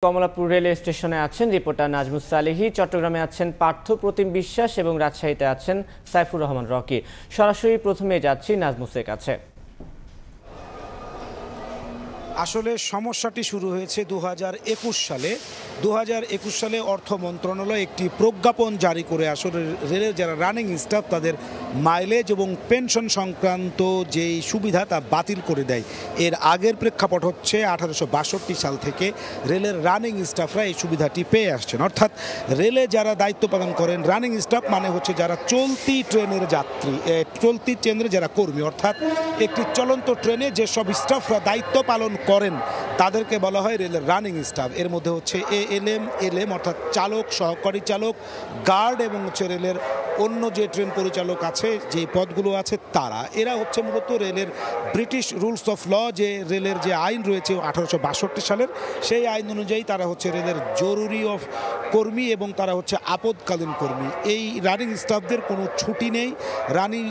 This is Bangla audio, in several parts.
কমলাপুর রেল স্টেশনে আছেন রিপোর্টার নাজমুস সালেহী, চট্টগ্রামে আছেন পার্থ প্রতিম বিশ্বাস এবং রাজশাহীতে আছেন সাইফুর রহমান রকি। সরাসরি প্রথমে যাচ্ছি নাজমুসের কাছে। আসলে সমস্যাটি শুরু হয়েছে 2021 সালে। 2021 সালে অর্থ মন্ত্রণালয় একটি প্রজ্ঞাপন জারি করে আসলে রেলের যারা রানিং স্টাফ তাদের মাইলেজ এবং পেনশন সংক্রান্ত যেই সুবিধা তা বাতিল করে দেয়। এর আগের প্রেক্ষাপট হচ্ছে 1862 সাল থেকে রেলের রানিং স্টাফরা এই সুবিধাটি পেয়ে আসছেন। অর্থাৎ রেলে যারা দায়িত্ব পালন করেন রানিং স্টাফ মানে হচ্ছে যারা চলতি ট্রেনের যাত্রী, চলতি ট্রেনের যারা কর্মী, অর্থাৎ একটি চলন্ত ট্রেনে যেসব স্টাফরা দায়িত্ব পালন করেন তাদেরকে বলা হয় রেলের রানিং স্টাফ। এর মধ্যে হচ্ছে এলএম অর্থাৎ চালক, সহকারী চালক, গার্ড এবং হচ্ছে রেলের অন্য যে ট্রেন পরিচালক আছে, যে পদগুলো আছে এরা হচ্ছে মূলত রেলের ব্রিটিশ রুলস অফ ল, যে রেলের যে আইন রয়েছে 1862 সালের, সেই আইন অনুযায়ী তারা হচ্ছে রেলের জরুরি কর্মী এবং তারা হচ্ছে আপদকালীন কর্মী। এই রানিং স্টাফদের কোনো ছুটি নেই, রানিং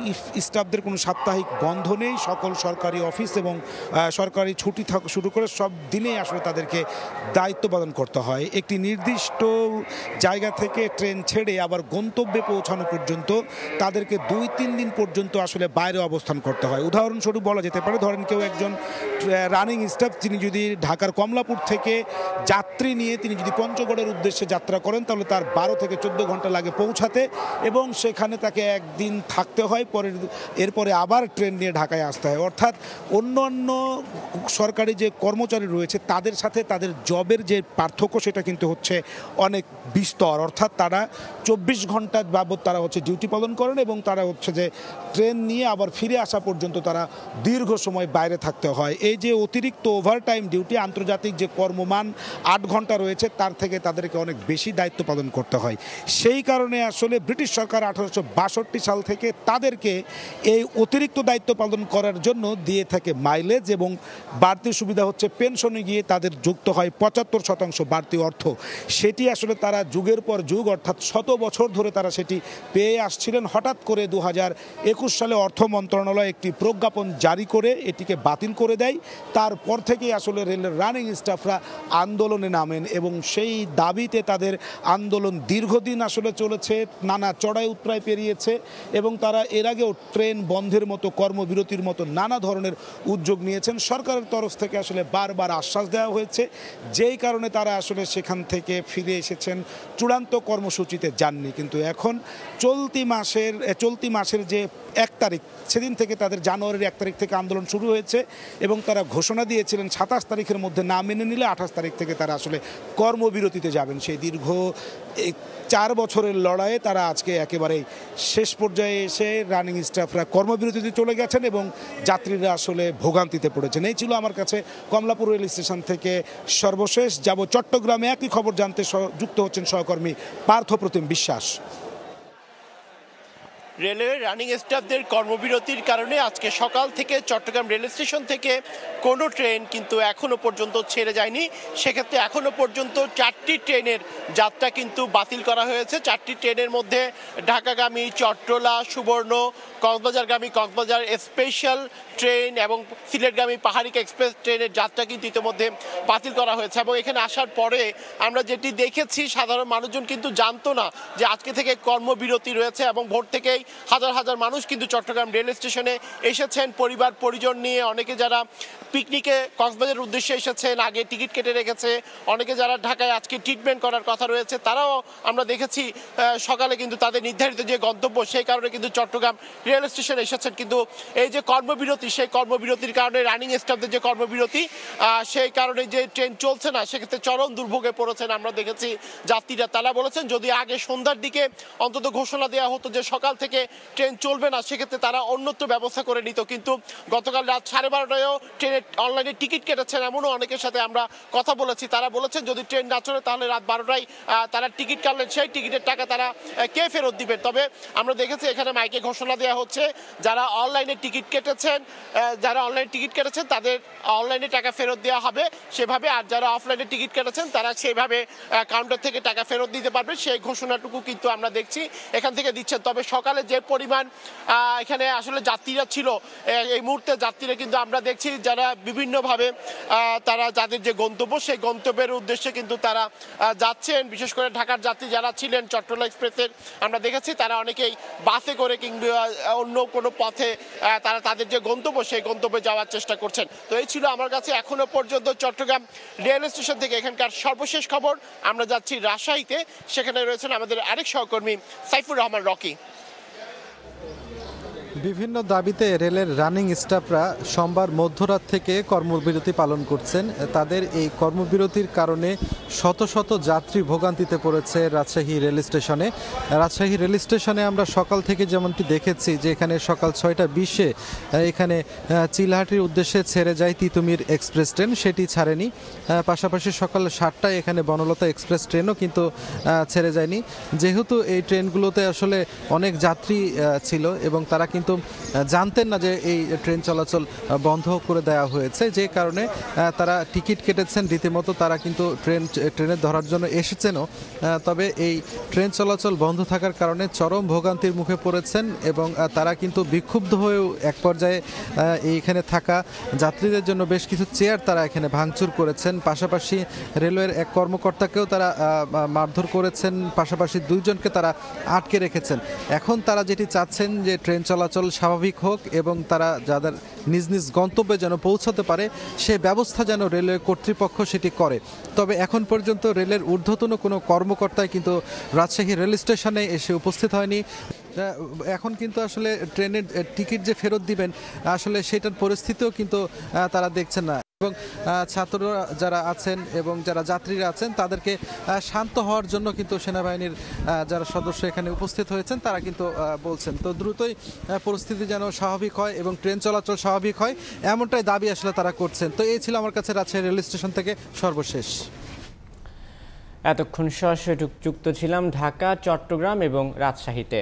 স্টাফদের কোনো সাপ্তাহিক বন্ধ নেই। সকল সরকারি অফিস এবং সরকারি ছুটি শুরু করে সব দিনেই আসলে তাদেরকে দায়িত্ব পালন করতে হয়। একটি নির্দিষ্ট জায়গা থেকে ট্রেন ছেড়ে আবার গন্তব্যে পৌঁছানো পর্যন্ত তাদেরকে 2-3 দিন পর্যন্ত আসলে বাইরে অবস্থান করতে হয়। উদাহরণস্বরূপ বলা যেতে পারে, ধরেন কেউ একজন রানিং স্টাফ তিনি যদি ঢাকার কমলাপুর থেকে যাত্রী নিয়ে তিনি যদি পঞ্চগড়ের উদ্দেশ্যে যাত্রা করেন তাহলে তার 12 থেকে 14 ঘন্টা লাগে পৌঁছাতে এবং সেখানে তাকে একদিন থাকতে হয়, এরপরে আবার ট্রেন নিয়ে ঢাকায় আসতে হয়। অর্থাৎ অন্য সরকারি যে কর্মচারী রয়েছে তাদের সাথে তাদের জবের যে পার্থক্য সেটা কিন্তু হচ্ছে অনেক বিস্তর। অর্থাৎ তারা 24 ঘন্টা বাবদ তারা হচ্ছে ডিউটি পালন করেন এবং তারা হচ্ছে যে ট্রেন নিয়ে আবার ফিরে আসা পর্যন্ত তারা দীর্ঘ সময় বাইরে থাকতে হয়। এই যে অতিরিক্ত ওভারটাইম ডিউটি, আন্তর্জাতিক যে কর্মমান 8 ঘন্টা রয়েছে তার থেকে তাদেরকে অনেক বেশি দায়িত্ব পালন করতে হয়। সেই কারণে আসলে ব্রিটিশ সরকার 1862 সাল থেকে তাদেরকে এই অতিরিক্ত দায়িত্ব পালন করার জন্য দিয়ে থাকে মাইলেজ এবং বাড়তি সুবিধা হচ্ছে পেনশনে গিয়ে তাদের যুক্ত হয় 75% বাড়তি অর্থ। সেটি আসলে তারা যুগের পর যুগ অর্থাৎ 100 বছর ধরে তারা সেটি পেয়ে আসছিলেন। হঠাৎ করে 2021 সালে অর্থ মন্ত্রণালয় একটি প্রজ্ঞাপন জারি করে এটিকে বাতিল করে দেয়। তারপর থেকেই আসলে রেলের রানিং স্টাফরা আন্দোলনে নামেন এবং সেই দাবিতে তাদের আন্দোলন দীর্ঘদিন আসলে চলেছে, নানা চড়াই উৎরাই পেরিয়েছে এবং তারা এর আগেও ট্রেন বন্ধের মতো, কর্মবিরতির মতো নানা ধরনের উদ্যোগ নিয়েছেন। সরকারের তরফ থেকে আসলে বারবার আশ্বাস দেওয়া হয়েছে, যেই কারণে তারা আসলে সেখান থেকে ফিরে এসেছেন, চূড়ান্ত কর্মসূচিতে যাননি। কিন্তু এখন চলতি মাসের যে 1 তারিখ, সেদিন থেকে তাদের জানুয়ারির 1 তারিখ থেকে আন্দোলন শুরু হয়েছে এবং তারা ঘোষণা দিয়েছিলেন 27 তারিখের মধ্যে না মেনে নিলে 28 তারিখ থেকে তারা আসলে কর্মবিরতিতে যাবেন। সেই দীর্ঘ 4 বছরের লড়াইয়ে তারা আজকে একেবারে শেষ পর্যায়ে এসে রানিং স্টাফরা কর্মবিরতিতে চলে গেছেন এবং যাত্রীরা আসলে ভোগান্তিতে পড়েছেন। এই ছিল আমার কাছে কমলাপুর রেল স্টেশন থেকে সর্বশেষ। যাব চট্টগ্রামে, একই খবর জানতে যুক্ত হচ্ছেন সহকর্মী পার্থ প্রতিম বিশ্বাস। রেলওয়ে রানিং স্টাফদের কর্মবিরতির কারণে আজকে সকাল থেকে চট্টগ্রাম রেল স্টেশন থেকে কোনো ট্রেন কিন্তু এখনো পর্যন্ত ছেড়ে যায়নি। সেক্ষেত্রে এখনো পর্যন্ত 4টি ট্রেনের যাত্রা কিন্তু বাতিল করা হয়েছে। 4টি ট্রেনের মধ্যে ঢাকাগামী চট্টলা, সুবর্ণ, কক্সবাজারগামী কক্সবাজার স্পেশাল ট্রেন এবং সিলেটগামী পাহাড়িকা এক্সপ্রেস ট্রেনের যাত্রা কিন্তু ইতিমধ্যে বাতিল করা হয়েছে। এবং এখানে আসার পরে আমরা যেটি দেখেছি, সাধারণ মানুষজন কিন্তু জানতো না যে আজকে থেকে কর্মবিরতি রয়েছে এবং ভোর থেকেই হাজার হাজার মানুষ কিন্তু চট্টগ্রাম রেল স্টেশনে এসেছেন পরিবার পরিজন নিয়ে। অনেকে যারা পিকনিকে কক্সবাজারের উদ্দেশ্যে এসেছেন, আগে টিকিট কেটে রেখেছে, অনেকে যারা ঢাকায় আজকে ট্রিটমেন্ট করার কথা রয়েছে, তারাও আমরা দেখেছি সকালে কিন্তু তাদের নির্ধারিত যে গন্তব্য সেই কারণে কিন্তু চট্টগ্রাম রেল স্টেশনে এসেছেন। কিন্তু এই যে কর্মবিরতি, সেই কর্মবিরতির কারণে রানিং স্টাফদের যে কর্মবিরতি, সেই কারণে যে ট্রেন চলছে না, সেক্ষেত্রে চরম দুর্ভোগে পড়েছেন আমরা দেখেছি যাত্রীরা। তারা বলেছেন যদি আগে সন্ধ্যার দিকে অন্তত ঘোষণা দেওয়া হতো যে সকাল থেকে ট্রেন চলবে না, সেক্ষেত্রে তারা অন্যত্র ব্যবস্থা করে নিত। কিন্তু গতকাল রাত 12:30টায়ও ট্রেনের অনলাইনে টিকিট কেটেছেন এমনও অনেকের সাথে আমরা কথা বলেছি। তারা বলেছেন যদি ট্রেন না চলে তাহলে রাত 12টায় তারা টিকিট কাটলেন, সেই টিকিটের টাকা তারা কে ফেরত দিবেন। তবে আমরা দেখেছি এখানে মাইকে ঘোষণা দেওয়া হচ্ছে যারা অনলাইনে টিকিট কেটেছেন যারা অনলাইন টিকিট কেটেছেন তাদের অনলাইনে টাকা ফেরত দেওয়া হবে সেভাবে, আর যারা অফলাইনে টিকিট কেটেছেন তারা সেভাবে কাউন্টার থেকে টাকা ফেরত দিতে পারবে, সেই ঘোষণাটুকু কিন্তু আমরা দেখছি এখান থেকে দিচ্ছেন। তবে সকালে যে পরিমাণ এখানে আসলে যাত্রীরা ছিল, এই মুহূর্তে যাত্রীরা কিন্তু আমরা দেখছি যারা বিভিন্নভাবে তারা যাদের যে গন্তব্য সেই গন্তব্যের উদ্দেশ্যে কিন্তু তারা যাচ্ছেন। বিশেষ করে ঢাকার যাত্রী যারা ছিলেন চট্টলা এক্সপ্রেসের আমরা দেখেছি তারা অনেকেই বাসে করে কিংবা অন্য কোনো পথে তারা তাদের যে গন্তব্য সেই গন্তব্যে যাওয়ার চেষ্টা করছেন। তো এই ছিল আমার কাছে এখনো পর্যন্ত চট্টগ্রাম রেল স্টেশন থেকে এখানকার সর্বশেষ খবর। আমরা যাচ্ছি রাজশাহীতে, সেখানে রয়েছেন আমাদের আরেক সহকর্মী সাইফুর রহমান রকি। বিভিন্ন দাবিতে রেলের রানিং স্টাফরা সোমবার মধ্যরাত থেকে কর্মবিরতি পালন করছেন। তাদের এই কর্মবিরতির কারণে শত শত যাত্রী ভোগান্তিতে পড়েছে রাজশাহী রেল স্টেশনে। রাজশাহী রেল স্টেশনে আমরা সকাল থেকে যেমনটি দেখেছি যে এখানে সকাল 6:20 এখানে চিলহাটির উদ্দেশ্যে ছেড়ে যায় তিতুমির এক্সপ্রেস ট্রেন, সেটি ছাড়েনি। পাশাপাশি সকাল 7টায় এখানে বনলতা এক্সপ্রেস ট্রেনও কিন্তু ছেড়ে যায়নি। যেহেতু এই ট্রেনগুলোতে আসলে অনেক যাত্রী ছিল এবং তারা কিন্তু জানতেন না যে এই ট্রেন চলাচল বন্ধ করে দেওয়া হয়েছে, যে কারণে তারা টিকিট কেটেছেন রীতিমতো, তারা কিন্তু ট্রেনে ধরার জন্য এসেছেনও। তবে এই ট্রেন চলাচল বন্ধ থাকার কারণে চরম ভোগান্তির মুখে পড়েছেন এবং তারা কিন্তু বিক্ষুব্ধ হয়েও এক পর্যায়ে এইখানে থাকা যাত্রীদের জন্য বেশ কিছু চেয়ার তারা এখানে ভাঙচুর করেছেন। পাশাপাশি রেলওয়ের এক কর্মকর্তাকেও তারা মারধর করেছেন, পাশাপাশি 2 জনকে তারা আটকে রেখেছেন। এখন তারা যেটি চাচ্ছেন যে ট্রেন চলাচল স্বাভাবিক হোক এবং তারা যাদের নিজ নিজ গন্তব্যে যেন পৌঁছাতে পারে সে ব্যবস্থা যেন রেলওয়ে কর্তৃপক্ষ সেটি করে। তবে এখন পর্যন্ত রেলের ঊর্ধ্বতন কোনো কর্মকর্তাই কিন্তু রাজশাহী রেল স্টেশনে এসে উপস্থিত হয়নি। এখন কিন্তু আসলে ট্রেনের টিকিট যে ফেরত দিবেন আসলে সেটার পরিস্থিতিও কিন্তু তারা দেখছেন না এবং ছাত্ররা যারা আছেন এবং যারা যাত্রীরা আছেন তাদেরকে শান্ত হওয়ার জন্য কিন্তু সেনাবাহিনীর যারা সদস্য এখানে উপস্থিত হয়েছেন তারা কিন্তু বলছেন তো দ্রুতই পরিস্থিতি যেন স্বাভাবিক হয় এবং ট্রেন চলাচল স্বাভাবিক হয়, এমনটাই দাবি আসলে তারা করছেন। তো এই ছিল আমার কাছে রাজশাহী রেল স্টেশন থেকে সর্বশেষ। এতক্ষণ সরাসরি যুক্ত ছিলাম ঢাকা, চট্টগ্রাম এবং রাজশাহীতে।